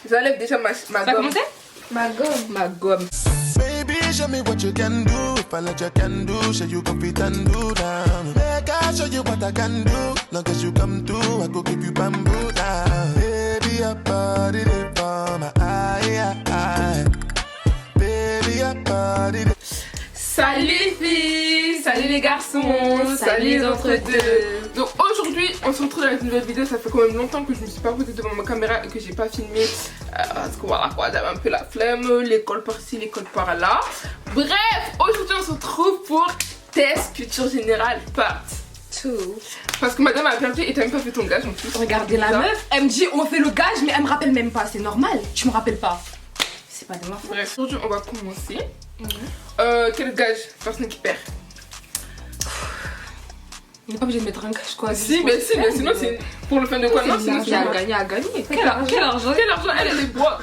J'enlève déjà ma T'as gomme. commencé? Ma gomme. Ma gomme. Baby, show me what you can do. If I let you can do, show you can fit and do down. Make I show you what I can do. Long as you come through, I go give you bamboo down. Baby, your body they for my eye. Baby, your body they... Salut les filles, salut les garçons, salut les entre-deux. Donc aujourd'hui on se retrouve dans une nouvelle vidéo. Ça fait quand même longtemps que je me suis pas posée devant ma caméra et que j'ai pas filmé parce que voilà quoi, j'avais un peu la flemme, l'école par-ci, l'école par-là. Bref, aujourd'hui on se retrouve pour test culture générale part 2. Parce que madame a perdu et t'as même pas fait ton gage en plus. Regardez la meuf, elle me dit on fait le gage mais elle me rappelle même pas, c'est normal, tu me rappelles pas. C'est pas de ma faute. Bref, aujourd'hui on va commencer. Quel gage? Personne qui perd. On n'est pas obligé de mettre un gage quoi. Si, mais sinon c'est pour le fin de quoi? Non, sinon Qui a gagné a gagné. Quel argent? Quel argent? Elle est boire.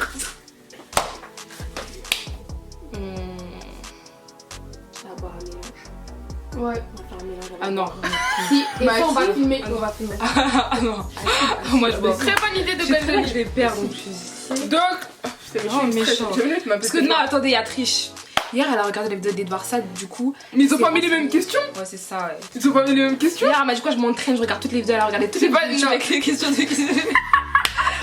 Ouais. Ah non. Si, et Bah, ça, on va si. filmer. On va filmer. Ah non. Moi je vois. Très bonne idée de Je sais que gagner. je vais perdre en plus. Donc, c'est vraiment méchant. Parce que non, non, attendez, il y a triche. Hier elle a regardé la vidéo d'Edouard Sad, du coup. mais ils ont pas mis les mêmes questions. Ouais, c'est ça, ouais. Ils ont pas mis les mêmes questions. Hier elle m'a dit quoi, je m'entraîne, je regarde toutes les vidéos, elle a regardé toutes C'est les pas- vidéos non. avec les questions de cuisine.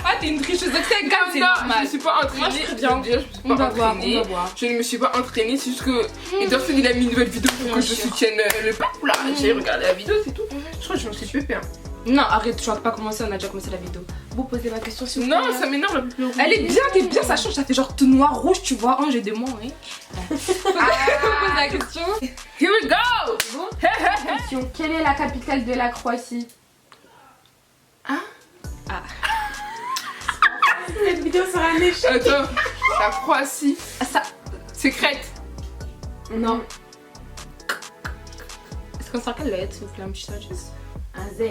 Ah, t'es une tricheuse, donc c'est Comme c'est ça, normal. je me suis pas entraînée. Moi, je suis bien. Je me suis On pas va voir, entraînée. on va voir. Je ne me suis pas entraînée, c'est juste que Edouard Sad il a mis une nouvelle vidéo pour que je sûr. soutienne le peuple là. J'ai regardé la vidéo, c'est tout. Je crois que je me suis pépé. Non, arrête, tu vas pas commencer, on a déjà commencé la vidéo. Vous posez ma question sur Non, ça m'énerve la plus. Elle est bien, t'es bien, ça change, ça fait genre tout noir, rouge, tu vois. Oh, j'ai des mots, hein. Pose la question. Here we go. Question. Quelle est la capitale de la Croatie? Cette vidéo sera un échec. Attends, la Croatie. Ah, ça. C'est Crète. Non, Est-ce qu'on sort quelle lettre, s'il vous plaît, un petit juste. un Z.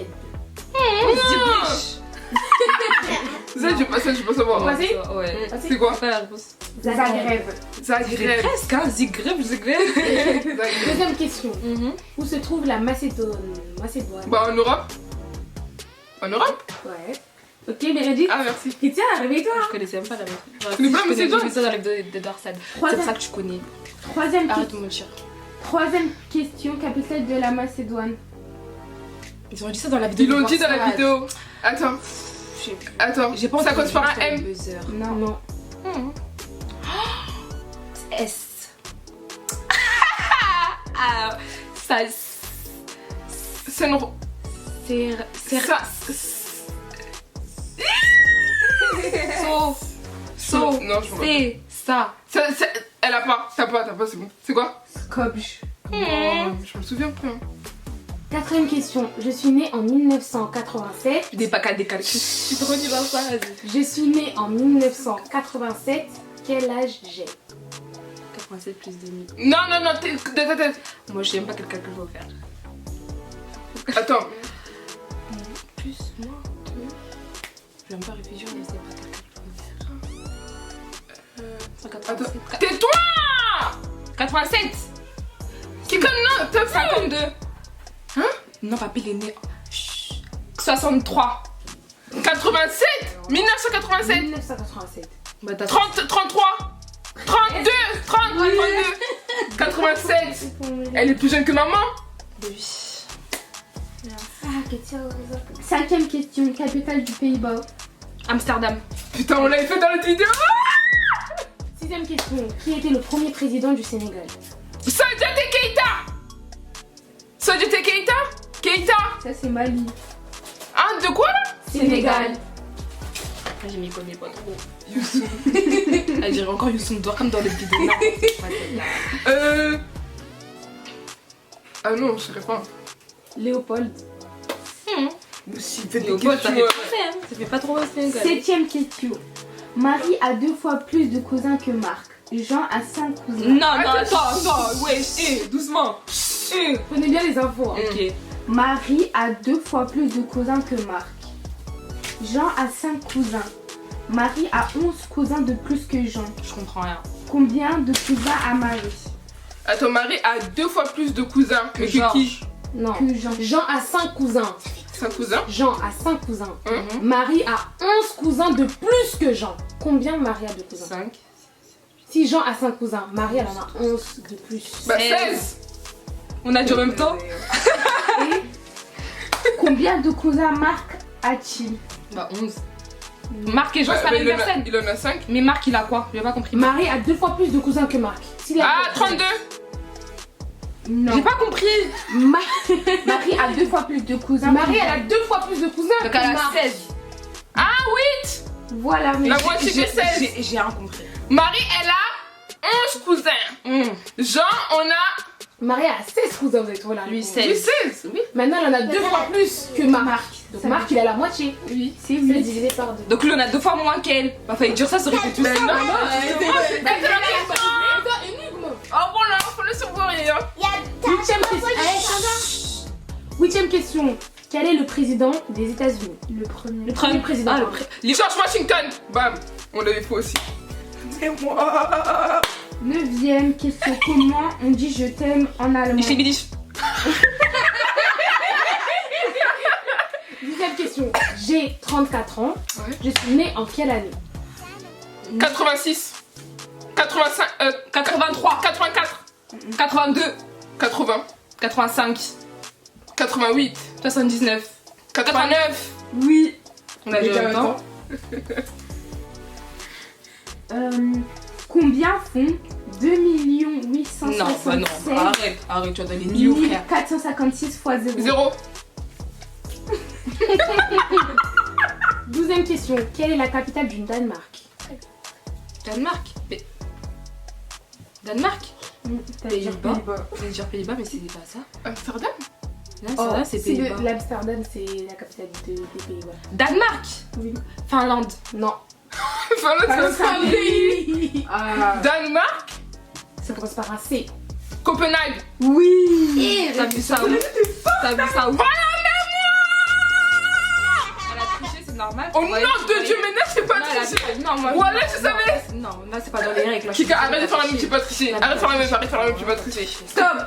Ça, je vais pas savoir. Vas-y. Ouais. C'est quoi? C'est quoi la réponse? Zagreb. Zagreb. Presque, hein, Zagreb. Deuxième question. Mhm. Où se trouve la Macédoine? Bah en Europe. En Europe? Ouais. Ok, Bérédicte. Ah merci. Tiens, réveille-toi. Je connaissais même pas la réponse. connais pas, mais c'est toi. ça dans les vidéos d'Edouard Sad. C'est Troisième. pour ça que tu connais. Troisième, Arrête de mentir. Troisième question. Capitale de la Macédoine. Ils ont dit ça dans la vidéo. Ils l'ont dit dans d'Edouard la Sad. vidéo. Attends. J'ai pas Ça entendu cause par un juste M. le buzzer. Non. S. Ah, ça. C'est une... C'est. Ça... So. Non, je vois pas. C'est ça. Elle a pas. T'as pas, c'est bon. C'est quoi? Skopje. Non, je me souviens plus. Hein. Quatrième question. Je suis née en 1987. Des pas qu'à des calculs. Je suis trop nulle dans ça, vas-y. Je suis née en 1987. Quel âge j'ai? 87 plus 2000. Non, de ta tête. Moi, je sais même pas quel calcul je vais faire. Attends. Plus, moins, 2. Je vais même pas réfléchir, mais je sais pas quel calcul je vais faire. Attends. 187. Tais-toi! 87. Qui comme non? T'as 52. Hein? Non, papy, il est né. Chut. 63. 87? 1987? 1987. Bah, t'as 30, 33? 32? 32? 87? Elle est plus jeune que maman? Cinquième question. Capitale du Pays-Bas. Amsterdam. Putain, on l'avait fait dans l'autre vidéo. Sixième question. Qui était le premier président du Sénégal? Sodiate Keita! Sodiate Keita? Keita? Ça c'est Mali. Hein, de quoi là? Sénégal. Ah, je m'y connais pas trop. Youssou. Elle dirait encore Youssou N'Dour comme dans les vidéos. Ah non, je sais pas. Léopold. Mais si, faites des Léopold, ça questions. fait pas fait, hein. Ça fait pas trop au Sénégal. Septième question. Marie a 2 fois plus de cousins que Marc. Jean a 5 cousins. Non, attends, ouais, doucement. Prenez bien les infos. Hein. Ok. Marie a 2 fois plus de cousins que Marc. Jean a 5 cousins. Marie a 11 cousins de plus que Jean. Je comprends rien. Combien de cousins a Marie? Attends, Marie a 2 fois plus de cousins. Mais que Georges. qui? Non. Que Jean. Jean a 5 cousins. 5 cousins. Jean a 5 cousins. Mhm. Marie a 11 cousins de plus que Jean. Combien Marie a de cousins? 5. Si Jean a 5 cousins, Marie elle en a 11 de plus. Bah 16. 16. On a dit en même temps. Et combien de cousins Marc a-t-il? Bah 11. Marc et Jean, c'est la Bah, même personne. il en a 5. Mais Marc, il a quoi? J'ai pas compris. Marie a 2 fois plus de cousins que Marc. S'il a- Ah, 32. Non. J'ai pas compris. Marie a 2 fois plus de cousins. Marie, elle a 2 fois plus de cousins. Donc elle a Marc. 16. Ah, 8. Voilà, mais La moitié de 16. J'ai rien compris. Marie, elle a 11 cousins. Jean, on a Marie a 16 cousins, vous êtes trop là. Lui, oui, 16. 16. Oui. Maintenant, elle en a 2 fois plus que Marc. Donc Ça Marc, il a la moitié. Oui. C'est 8 divisé par 2. Donc lui, on a 2 fois moins qu'elle. Bah, fallait dire ça, ça aurait été tout ça. Non, non, c'est c'est- Oh bon là, faut le survoyer. Huitième question. Huitième question. Quel est le président des États-Unis? Le premier. Le premier président. Ah, George Washington. Bam. On l'avait fait aussi. C'est moi. Neuvième question. Comment on dit je t'aime en allemand? Ich liebe dich. Dixième question. J'ai 34 ans. Ouais. Je suis née en quelle année? 86. 85. 83. 84. 82. 80. 85. 88. 79. 89. Oui. On a dit en même temps. Combien font 2 Non, bah non. 867 Arrête, tu vas donner les millions, frère. 456 fois 0. 0. 12e question. Quelle est la capitale du Danemark? Danemark. Mais... Danemark. Pays-Bas. J'allais dire Pays-Bas, mais c'est pas ça. Amsterdam. Là, c'est vrai, c'est Pays-Bas. L'Amsterdam, c'est la capitale des Pays-Bas. Danemark. Oui. Finlande. Non. Finlande, c'est un pays. Ah, Danemark. ça commence par un C. Copenhague. Oui. T'as vu ça où? T'as vu ça où? Elle a triché, c'est normal. Au nom de Dieu, mais là, c'est pas triché. Non, moi. Voilà, je savais. Non, là, c'est pas dans les règles. Kika, arrête de faire la même, tu peux tricher. Arrête de faire la même, tu peux tricher. Stop.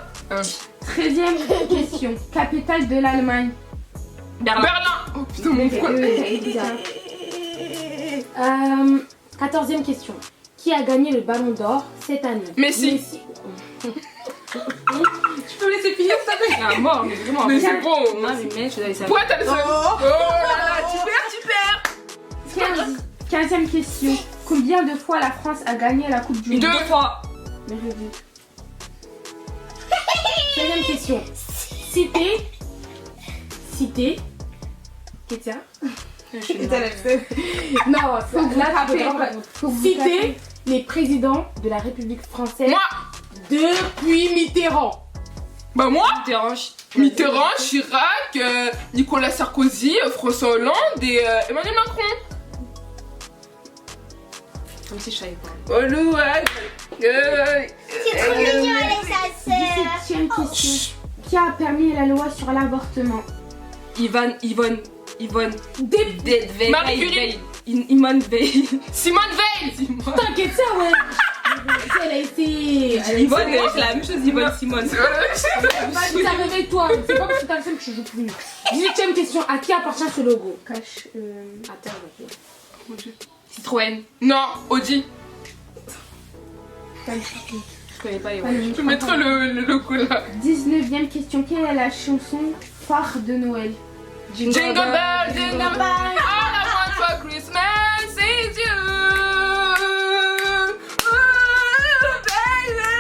13e question. Capitale de l'Allemagne. Berlin. Berlin. Oh putain, mon quoi. 14e question. Qui a gagné le ballon d'or cette année? Messi. Tu peux me laisser finir, ça fait. Ah, mort, mais vraiment. Mais c'est bon. Non, mais je dois laisser. Pourquoi t'as le seul? Oh là là, tu perds. 15e question. Combien de fois la France a gagné la Coupe du Monde? 2 fois. Mais je dis. 16e question. Citez. Qu'est-ce que c'est? Non, faut que vous citez les présidents de la République française Moi. depuis Mitterrand. Bah moi. Mitterrand. Chirac, Nicolas Sarkozy, François Hollande et Emmanuel Macron. Comme si je savais pas. Oh le ouais. C'est trop mignon avec sa sœur. 17e question. Qui a permis la loi sur l'avortement? Yvonne. Marie Curie. Simone Veil. Simone Veil. T'inquiète ça, ouais. Elle a été. Yvonne, c'est la même chose, Yvonne Simone. Vas-y, ça réveille-toi. C'est pas parce que t'as le seum que je joue plus. 18e question. À qui appartient ce logo? Cache. Attends, Citroën. Non, Audi. Je connais pas les voix. Je mettrai le logo là. 19e question. Quelle est la chanson phare de Noël? Jingle bell, jingle bell. All I want for Christmas is you. Ooh, baby,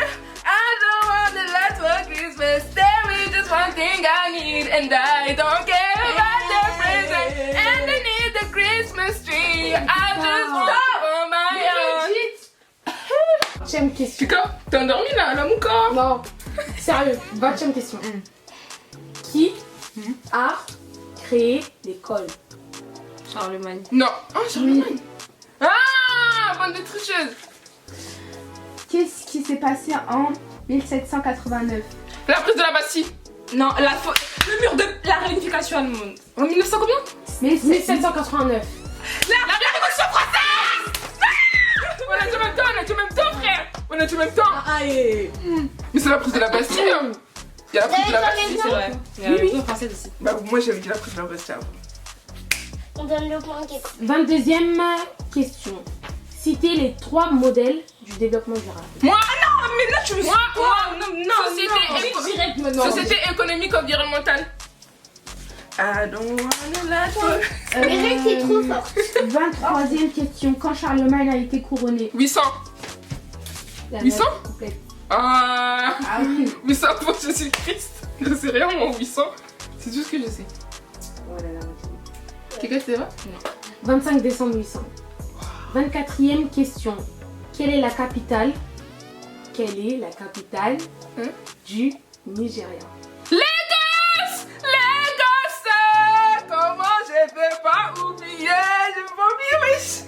I don't want a lot for Christmas. There is just one thing I need, and I don't care about the present. And I need the Christmas tree. I just want for my own. 20e question. Chica, t'es endormi là, la mouka? Non, sérieux. 20e question. Qui a créé l'école? Charlemagne. Non. Ah, Charlemagne. Ah, bande de tricheuses. Qu'est-ce qui s'est passé en 1789? La prise de la Bastille. Non, le mur de la réunification allemande. En 1900 combien? 1789. La Révolution française. On a dit en même temps, frère. On a dit en même temps. Allez. Mais c'est la prise de la Bastille. Hein. Il y a la prise de la Vous avez Bastille. pas C'est vrai. Il y a Oui, la oui. version française aussi. Bah, moi j'avais dit la prise de la Bastille avant. On donne le point qui est 22e question. Citez les 3 modèles du développement durable. Moi, Mais là, tu me suis. Société, Direct maintenant. Société économique environnementale. I don't wanna let you. Mireille, t'es trop forte. 23e question. Quand Charlemagne a été couronné? 800. La 800? note complète. Ah, Ah oui. 800 pour Jésus-Christ. Je sais rien, moi, 800. C'est tout ce que je sais. Voilà, la moitié. Quelqu'un c'est vrai? 25 décembre 800. 24e question. Quelle est la capitale? Quelle est la capitale Hein? du Nigeria? Lagos! Lagos! Comment je peux pas oublier? Je peux pas oublier, wesh!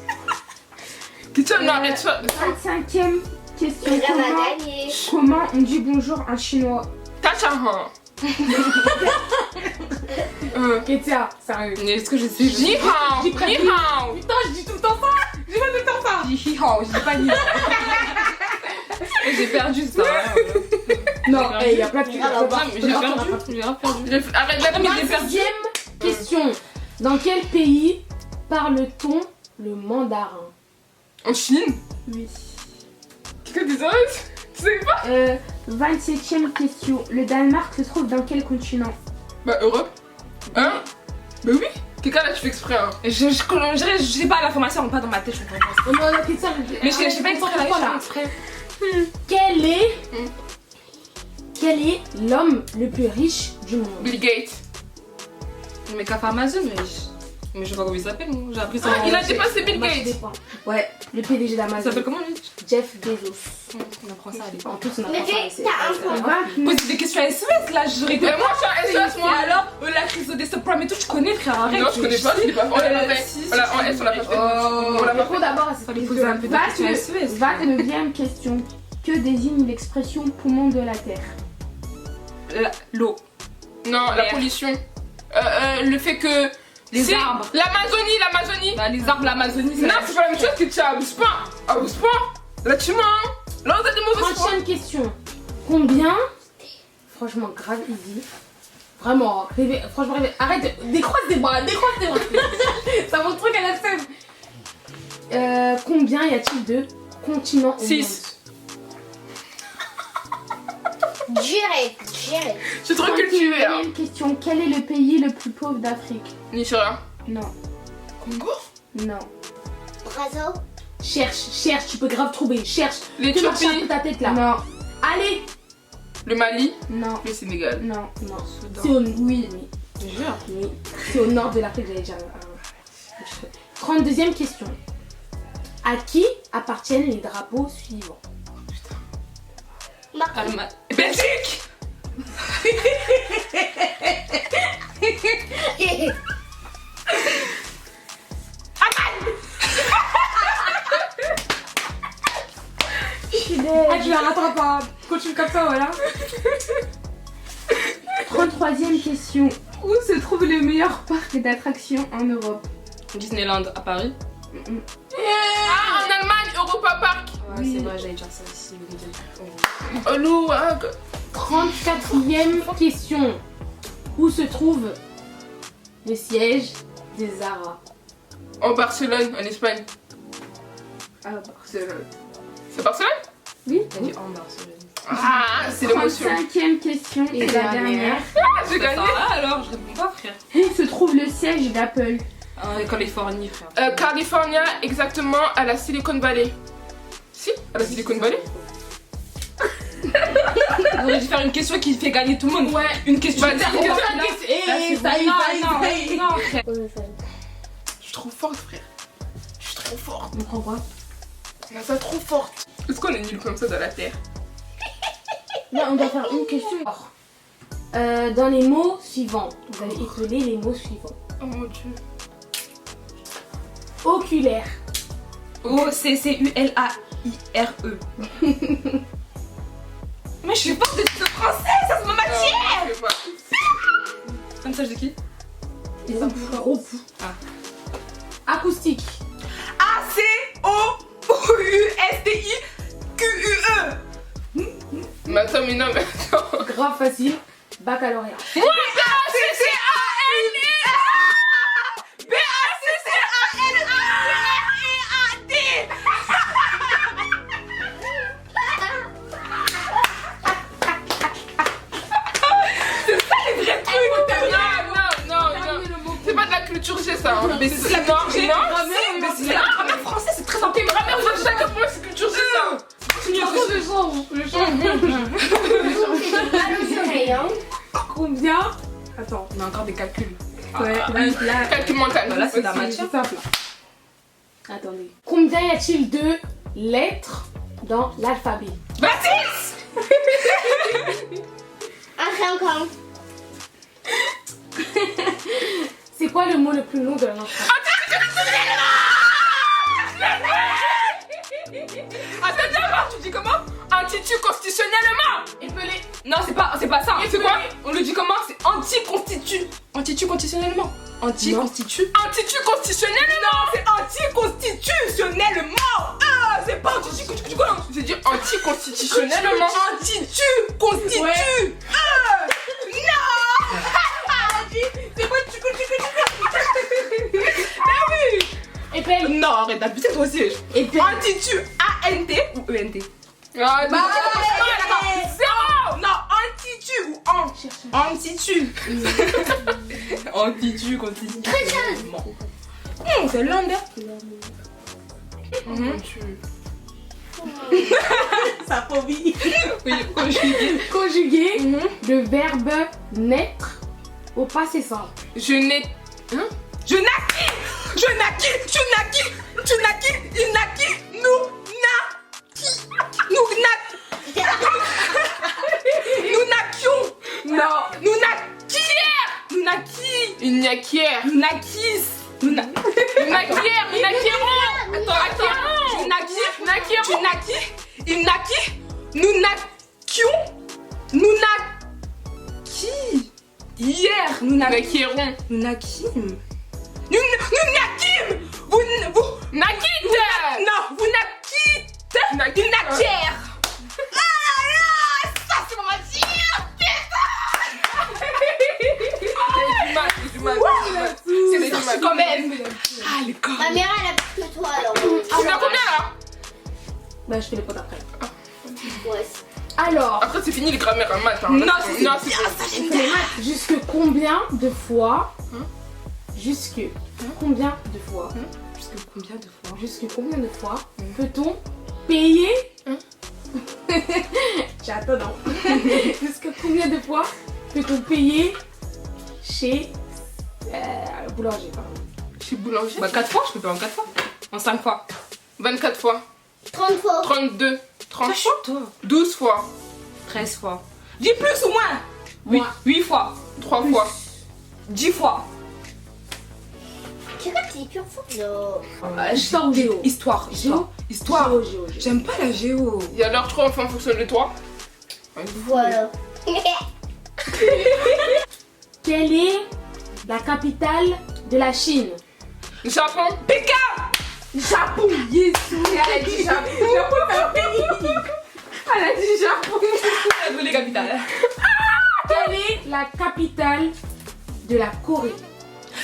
Kitchen, non, arrête ça. 25e question. Elle va gagner. Comment on dit bonjour en chinois? Tachahan. Ketia, sérieux. Mais est-ce que je sais? Ni hao. J'ai presque Ni hao. Putain, je dis tout le temps ça. Je dis pas tout le temps ça. Je dis hi-ho, je dis pas ni. J'ai perdu ça. Non, il y a plein de trucs. Ah, Non, mais j'ai perdu. J'ai grave perdu. Arrête là, mais j'ai perdu. 26e question. Dans quel pays parle-t-on le mandarin? En Chine? Oui. Quelqu'un des autres? Tu sais pas? 27e question. Le Danemark se trouve dans quel continent? Bah, Europe. Hein? Bah oui. Quelqu'un là, tu fais exprès, hein. Je sais pas, l'information rentre pas dans ma tête, je comprends pas. Oh non, Ketia, Mais je sais pas exprès, là. là. Exprès. Quel est l'homme le plus riche du monde? Bill Gates. Mais Café Amazon, mais je sais pas comment il s'appelle, moi. J'ai appris ça. Ah, il a dépassé Bill Match des Gates. points. Ouais, le PDG Il d'Amazon. s'appelle comment lui? Jeff Bezos. On apprend ça à l'époque. En plus, on a Mais pas parlé, t'as un point. Pose des questions SOS là, j'aurais été. Mais moi, je suis un SOS, Et moi. alors, la crise de subprime et tout, tu connais frère, arrête. Non, je connais pas, je l'ai pas fait. On l'a pas fait. Si, Voilà, si, en S, on l'a pas fait. Oh. On l'a pas Réponds d'abord à cette Fallait question. poser un peu de questions SOS. 29e question. Que désigne l'expression poumon de la Terre? L'eau. Non, la L'air. pollution. Le fait que. Les c'est arbres. L'Amazonie. Bah, les arbres, l'Amazonie, c'est Non, la c'est pas la même chose que tu abuse pas. Abuse pas. Là, tu mens. Hein. Là, vous êtes des mauvaises foi. 30e question. Combien? Franchement, grave easy. Vraiment, franchement, arrête, décroise des bras. Ça montre trop qu'elle a le seum. Combien y a-t-il de continents au 6. Direct. Je suis trop cultivée. Hein. 31e question. Quel est le pays le plus pauvre d'Afrique? Nigeria. Non, Congo. non. Brazo. Cherche, tu peux grave trouver. Cherche. Tu marches un peu L'Éthiopie. ta tête là. Non. Allez. Le Mali. Non, Le Sénégal. non. Soudan. C'est au... Oui. Je jure. Oui. C'est au nord de l'Afrique, j'allais dire. 32e question. À qui appartiennent les drapeaux suivants? Allemagne. Belgique. Ah, tu la rattrapes pas. Continue comme ça, voilà. 33e question. Où se trouve le meilleur parc d'attractions en Europe? Disneyland à Paris. Ah, en Allemagne, Europa Park. Ouais, c'est vrai, j'allais dire ça aussi. Oh, Lou, ah, 34e question. Où se trouve le siège des Zara? en Barcelone, en Espagne. Ah, Barcelone. C'est Barcelone? Oui. T'as dit en Barcelone. Ah, c'est l'émotion. 35e question et la dernière. Ah, j'ai gagné. Ah, alors, je réponds pas, frère. Où se trouve le siège d'Apple? En Californie, frère. California, exactement à la Silicon Valley. Si, à la Silicon Valley. On aurait dû faire une question qui fait gagner tout le monde. Ouais. Une question. Bah, dis une question. Non, frère. Je suis trop forte, frère. Je suis trop forte. On prend quoi? On ça trop forte. Est-ce qu'on est nul comme ça dans la terre? Là, on doit faire une question. Dans les mots suivants, vous allez épeler les mots suivants. Oh mon dieu. Oculaire. OCCULAIRE. Mais je suis forte de français, ça c'est ma matière. Non, je sais pas. Comme ça, je dis qui? Gros fou. Ah. Acoustique. ACOUSTIQUE. Mais attends, mais non, mais attends. Grave facile. baccalauréat. Moi, B-A-C-C-A-N-E-A B-A-C-C-A-N-A-R-E-A-D. Non. C'est pas de la culture G ça. Hein. Mais c'est la culture G. Non, Mais c'est la grammaire française, c'est très Ok, important. grammaire, vous savez chacun pour c'est culture G ça. Combien? Attends. On a encore des calculs. Ouais, là, Calcul mental. Là, c'est la c'est matière. simple. Attendez. Combien y a-t-il de lettres dans l'alphabet? Baptiste. Encore. C'est quoi le mot le plus long de l'alphabet? Attends, d'abord, tu dis comment? Anti-constitutionnellement. Épelé. Non, c'est pas ça. Et c'est quoi? On le dit comment? C'est anti-constitu. Anti-constitutionnellement. Anti-constitu. Anti-constitutionnellement. C'est anti-constitutionnellement. Ah, c'est pas anti-constitutionnellement. J'ai dit anti-constitutionnellement. Anti-constitu. Ouais. Ah, non. C'est pas Épelé. Non, arrête d'abuser toi aussi. Épelé. Anti-tu. A-N-T ou E-N-T? Ah, Bah, d'accord. zéro. Non, anti-tu ou an. Anti-tu. Anti-tu, constitu. C'est l'onde. Ça phobie. Oui, conjugué. Conjuguer le verbe naître au passé simple. Je n'ai. Je naquis. Je naquis. Tu naquis. Tu naquis. Il naquit. Nous naquis. Nous naquions. Non. Nous naquis. Nous naquis. Une naquière. Nous naquis. Nous naquis. Une naquière. Une naquieron. Attends. Tu naquis. Naquieron. Tu naquis. Il naquit. Nous naquions. Nous naquis. Hier. Nous Naquieron. Nous naquîmes. Nous naquîmes. Vous. Naquite. Non, vous naquîtes. Une naquière. Ah là, ça c'est mon matière. C'est du mal. C'est quand même. Ah, les corps. Ma mère elle a plus que toi alors. Tu as combien là? Bah, je fais les potes après. Ouais. Alors, Après, c'est fini les grammaires en maths. Hein. Non, c'est non, bien, c'est ça j'aime les maths. Jusque combien de fois Jusque combien de fois Jusque combien de fois peut-on payer J'attends, non. Jusque combien de fois peut-on payer chez boulanger, pardon. chez boulanger. Bah 4 fois, je peux pas en 4 fois. En 5 fois. 24 fois. 30 fois. 32. 30 chaud fois. toi. 12 fois. 13 fois. Dis plus ou moins. Moi. 8 fois. 3 fois. 10 fois. Tu vois que c'est pure fou. Non. Histoire ou géo Histoire. Géo. Histoire. Géo. J'aime pas la géo. Il y a l'heure 3 enfin en fonction de toi. Voilà. Quelle est la capitale de la Chine? Japon. Pékin. Japon. Yes. Elle a dit Japon. Japon, c'est un pays. Elle a dit Japon. Elle veut les capitales. Quelle est la capitale de la Corée?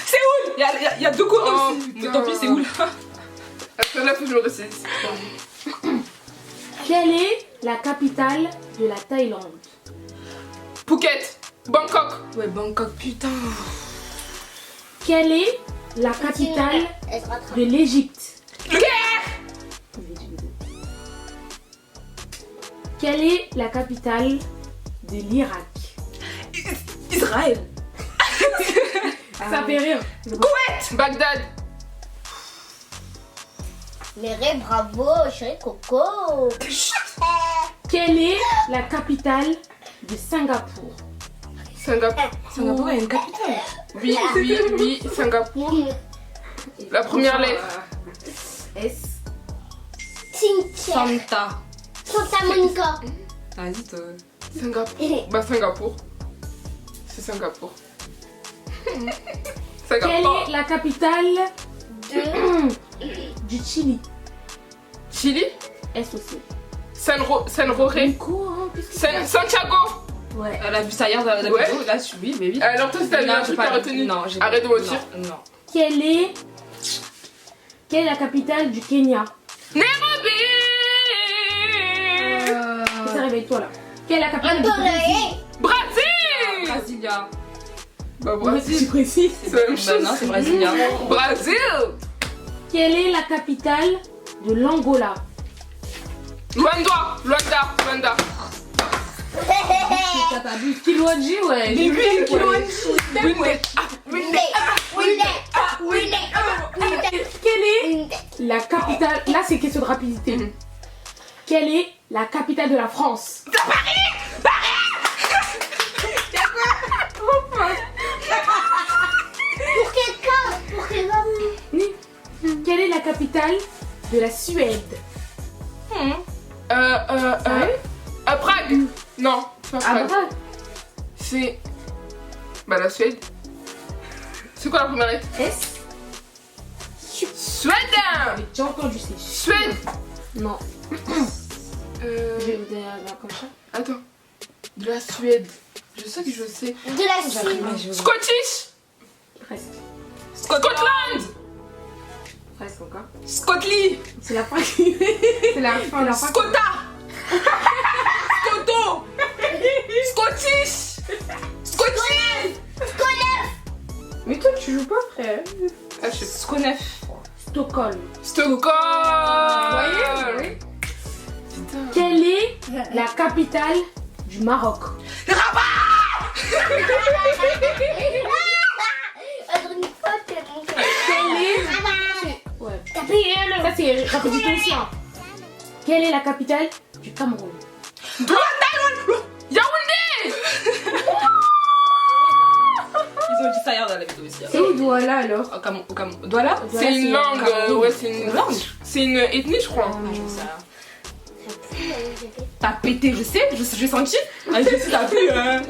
Séoul. Il y a 2 Corées Oh, aussi. putain. Mais tant pis, Séoul. Après là, faut que je le ressaisisse. Quelle est la capitale de la Thaïlande? Phuket. Bangkok. Ouais, Bangkok, putain. Quelle est la capitale Elle se rattrape. de l'Égypte? Le Caire. Quelle est la capitale de l'Irak? Israël. Ça fait rire. Bagdad. Mais Ré, bravo, chérie Coco. Quelle est la capitale de Singapour? Singapour. Singapour a une capitale. Oui, Singapour. La première lettre. S. Cynthia. Santa. Santa Monica. Vas-y, toi. Singapour. Bah, Singapour. C'est Singapour. Quelle Singapour. est la capitale du Chili? Chili. S aussi. San Roré. Quoi, hein, qu'est-ce que Santiago. Ouais. Elle a vu ça hier dans la vidéo. Ouais. Là, oui, mais oui. Alors toi, si t'as vu un j'ai truc, pas t'as vu. retenu. Non, j'ai Arrête de mentir. Non. Quelle est la capitale du Kenya? Nairobi. Ça réveille-toi là. Quelle est la capitale du Attends, Brésil? Brésil. Brasilia. Bah Ouais, c'est Brésil. précis. C'est la même Bah chose. non, c'est brésilien. Brésil. Quelle est la capitale de l'Angola? Luanda. T'as vu Kiloji, ouais. Mais oui, Quelle est la capitale? Là, c'est question de rapidité. Quelle est la capitale de la France? Pour quelqu'un. Quelle est la capitale de la Suède? Prague. Non, pas Ah, Prague. bravo. C'est. Bah la Suède. C'est quoi la première lettre? S. Suède. J'ai entendu c'est Suède. Non. Euh, Je vais vous donner un comme ça. Attends. De la Suède. Je sais que je sais. De la Chine. Scottish. Presque. Scotland. Presque encore. Scotly. C'est la fin. C'est la fin. La fin. Scota. Scoto. Scottish. Scotty. Mais toi, tu joues pas, frère. Ah, je sais. Sconef. Stockholm. Stockholm. Vous voyez? Putain. Quelle est la capitale du Maroc? Attends, une fois, t'es mon frère. Quelle est... Ouais. T'as payé le. Ça, c'est rapidité aussi. Hein. Quelle est la capitale du Cameroun? Yaoundé. Ils ont dit ça hier dans la vidéo aussi. C'est où Douala alors? Au Cameroun. Douala? C'est une langue. Cameroun. Ouais, c'est une langue. C'est une ethnie, je crois. Ah, je sais rien. T'as pété, je sais, j'ai senti. Ah, je sais, t'as pu, hein.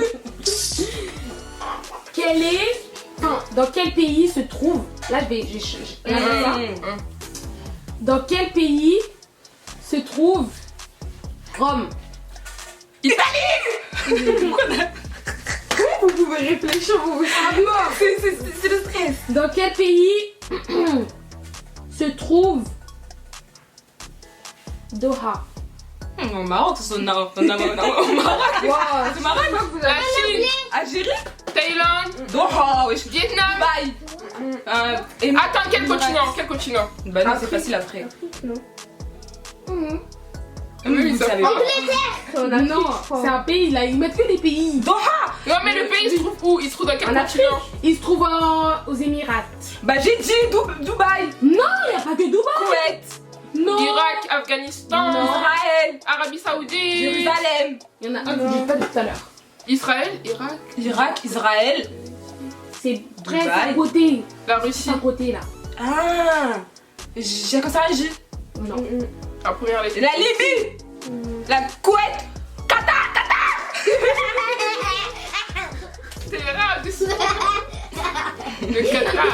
Quel est... Enfin, dans quel pays se trouve... Là, je vais... là, ça. Dans quel pays se trouve Rome? Vous pouvez réfléchir, vous C'est le stress. Dans quel pays se trouve Doha? Au Maroc, c'est au Maroc. Au Maroc. Wow, C'est Maroc. La Chine. Algérie. Thaïlande. Doha, wesh. Vietnam. Bye. Attends, quel continent? Quel continent? Bah non, c'est facile après. Non. Oui, Vous ça savez pas. Non, c'est un pays, là, ils mettent que des pays. Doha. Non, mais le pays, il se trouve où? Il se trouve dans quel En Afrique, continent? il se trouve aux Émirats. Bah j'ai dit Dubaï. Non, il n'y a pas que Dubaï. Kuwait. Non. Irak, Afghanistan, Non. Israël. Arabie Saoudite, Jérusalem. Il y en a un que j'ai pas dit tout à l'heure. Israël, Irak, Irak, Israël. C'est presque Dubaï. à côté. la C'est Russie. à côté, là. Ah. J'ai comme ça un J. Non. La première lettre. La Libye. La Kuwait. Qatar. C'est rare, le Qatar.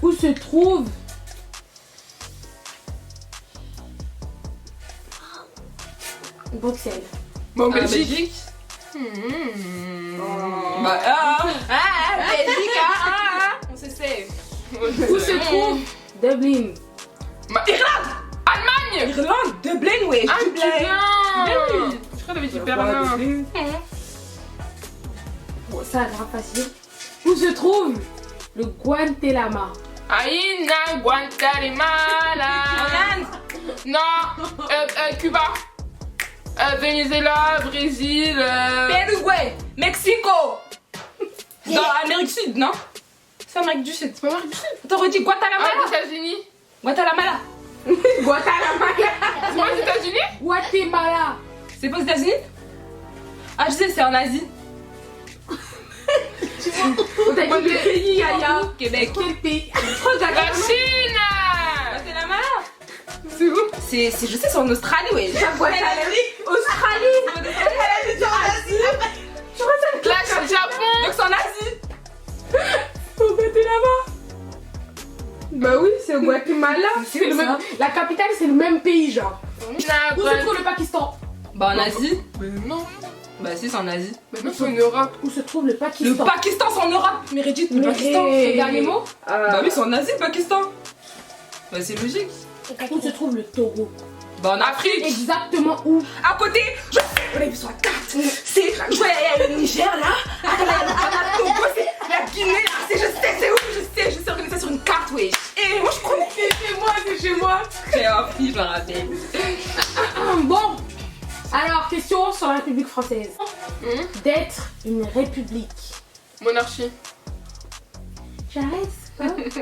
Où se trouve Bruxelles? Bon, Ah, Belgique. Bah Belgique. On se sait. Où se trouve Dublin? Allemagne. Irlande. Dublin, wesh. Ah, Dublin. Dublin. Je crois que t'avais dit Berlin. Bon, ça, grave facile. Où se trouve le Guantanamo? Aïna, Guantanamala. En Inde. Non, Cuba. Venezuela, Brésil. Pérou, Mexico. Dans Amérique du Sud, non? C'est Amérique du Sud. C'est pas Amérique du Sud. Attends, redis Guatemala. États-Unis. Guatemala. Guatemala. C'est pas aux États-Unis? Guatemala. C'est pas aux États-Unis? Ah, je sais, c'est en Asie. On t'a dit le pays, Yaya. Québec. Quel pays? La Chine. Guatemala. C'est où? Je sais, c'est en Australie, ouais. Australie. La Japon. Donc c'est en Asie. Au Guatemala. Bah oui, c'est au Guatemala. C'est Le ça. même... La capitale, c'est le même pays, genre. Où se trouve le Pakistan? Bah en Asie. Mais non. Bah si, c'est en Asie. Mais non, c'est en Europe. Où se trouve le Le Pakistan? Pakistan, c'est en Europe. Meredith, le Pakistan. C'est le dernier mot? Bah oui, c'est en Asie, le Pakistan. Bah c'est logique. Où se trouve le Togo? Bah en Afrique. Exactement où? À côté, je sais, on a vu sur la carte. C'est, je vois, il y a le Niger là. Attends, là, il y a le Togo, c'est la Guinée là. Je sais, c'est où? Je sais organiser ça sur une carte, oui. Et moi, je connais. C'est chez moi. J'ai appris, je me rappelle. Bon. Alors, question sur la République française. D'être une république. Monarchie. J'arrête. J'arrête.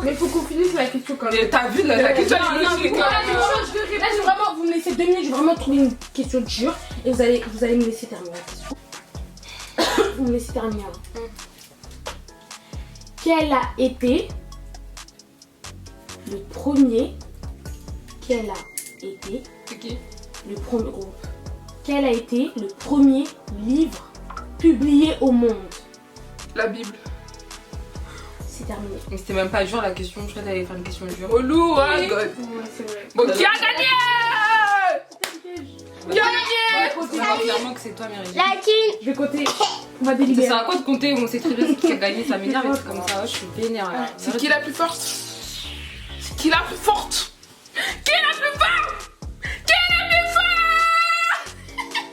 Mais faut qu'on finisse la question quand même. Mais t'as vu la question Non, est non, logique, mais là. là, je vais vraiment, vous me laissez 2 minutes, je vais vraiment trouver une question dure et vous allez me laisser terminer la question. Vous me laissez terminer là. Quel a été le premier C'est qui? le premier groupe? Quel a été le premier livre publié au monde? La Bible. C'est terminé. Mais c'était même pas dur la question, je crois que t'allais faire une question dure. Relou, hein, God. Ouais, c'est vrai. Bon, qui a gagné? Bah, Qui a gagné? faut savoir clairement que c'est toi, Meredith. La thune. Je vais compter. On va Ça délibérer. sert à quoi de compter? On sait très bien qui a gagné, ça m'énerve et c'est comme ça, je suis vénère là. C'est qui la plus forte? C'est qui la plus forte? Qui est la plus forte? Qui est la plus forte?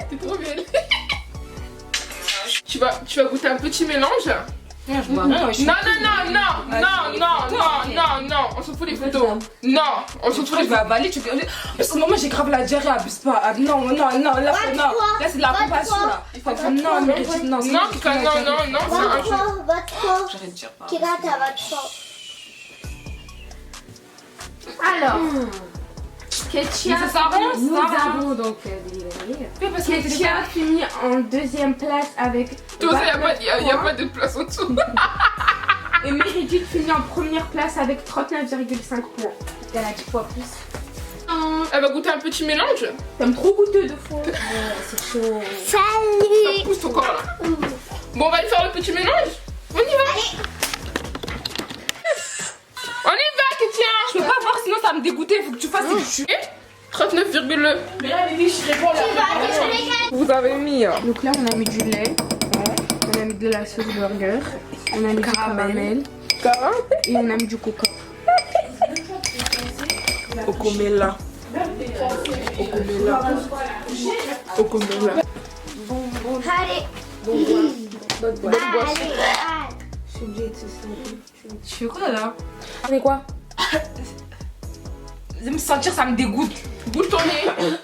T'es trop belle. Tu vas goûter un petit mélange. Je vois rien, ouais, je suis- Non, on s'en fout les photos. Non, on s'en fout Je les vais avaler, tu parce que moi j'ai grave la diarrhée, abuse pas. Ah, non, là, non. Là c'est de la compassion là. Non, Meredith, non. Non, Kika, non, c'est un jeu. Votre J'arrête de dire pas. Kira, t'as votre Alors, Mais Ketia, ça sert à rien, ça nous sert à rien. avons donc délibéré. Oui, parce que Ketia finit en 2e place avec. Tout ça, y a 29 pas de place en dessous. Et Meredith finit en 1re place avec 39,5 points. Elle a 10 fois plus. Elle va goûter un petit mélange. T'aimes trop goûteux de fois. Ouais, c'est chaud. Ça Salut. pousse ton corps là. Bon, on va aller faire le petit mélange. On y va. On y va, Ketia. je peux pas voir sinon ça va me dégoûter, faut que tu fasses ce que tu 39,2. Mais là, les filles, je réponds là. Vous avez mis. Donc là, on a mis du lait. On a mis de la sauce burger. On a mis du caramel. Et on a mis du coca. Okomela. Allez. Bonne boisson. Allez. Je suis obligée de se sentir. Tu fais quoi là? On est quoi? De me sentir, ça me dégoûte. Bouge ton nez. Regarde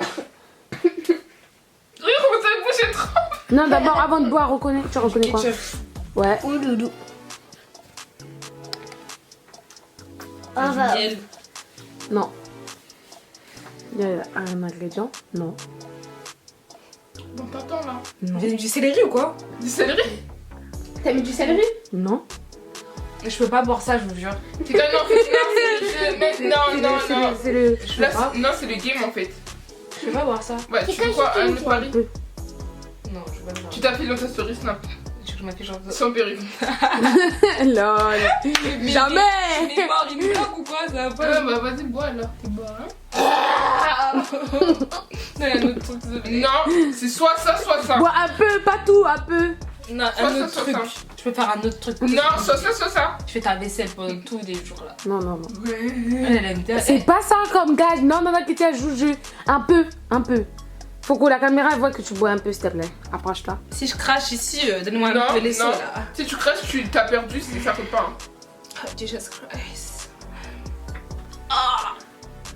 comment ça bouge, c'est trop. Non, d'abord, avant de boire, tu reconnais quoi? Ouais. Ou doudou. On va. Miel. Non. Il y a un ingrédient? Non. Bon, t'attends là. Non. Du céleri ou quoi? Du céleri. T'as mis du céleri? Non. Je peux pas boire ça, je vous jure. Kika, non, c'est le jeu. Non. C'est le. Là, non, c'est le game en fait. Je peux pas boire ça. Ouais, tu veux quoi? Un autre pari? Non, je peux pas boire. Tu t'affiches dans ta story Snap. Tu veux que je m'affiche genre. Sans péril. Lol. Jamais. Il est mort, il me bloque ou quoi? Ça va pas. Bah vas-y, bois alors. T'es bois, hein? Non, il y a un autre truc, désolé. Non, c'est soit ça, soit ça. Bois un peu, pas tout, un peu. Non, Soit un ça, autre soit truc. ça. Je peux faire un autre truc. Non, soit ça, soit ça. Je fais ta vaisselle pendant tous les jours là. Non. Elle aime bien. C'est pas ça comme gage. Non, Ketia, joue. Un peu. Faut que la caméra voit que tu bois un peu, s'il te plaît. Approche-toi. Si je crache ici, donne-moi un Non, peu les seaux non. là. Si tu craches, tu t'as perdu, ça compte pas. Hein. Jesus Christ.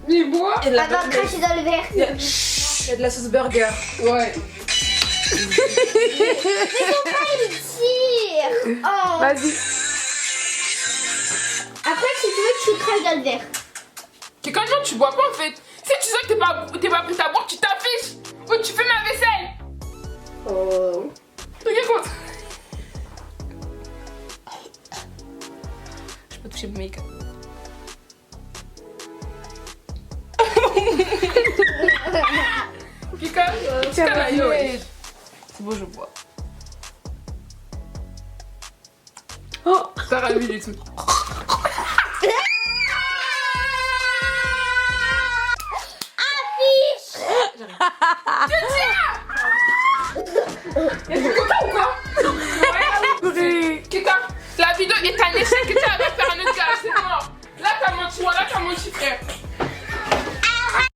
Mais bois. Il y a de la Attends, cracher dans le verre. il y a de la sauce burger. Ouais. Tire. Oh. Vas-y. Après, si tu veux, tu craches dans le verre. Quelqu'un non, tu bois pas en fait. Si tu sais que t'es pas prêt à boire, tu t'affiches. Ou tu fais ma vaisselle. Oh. Regarde comment. Je peux toucher mon make-up. Kika, C'est bon, je bois. Oh, t'as ravi du tout. T'es content ou quoi? Kika, la vidéo est un échec et tu vas faire un autre gars, c'est mort. Là t'as menti, frère.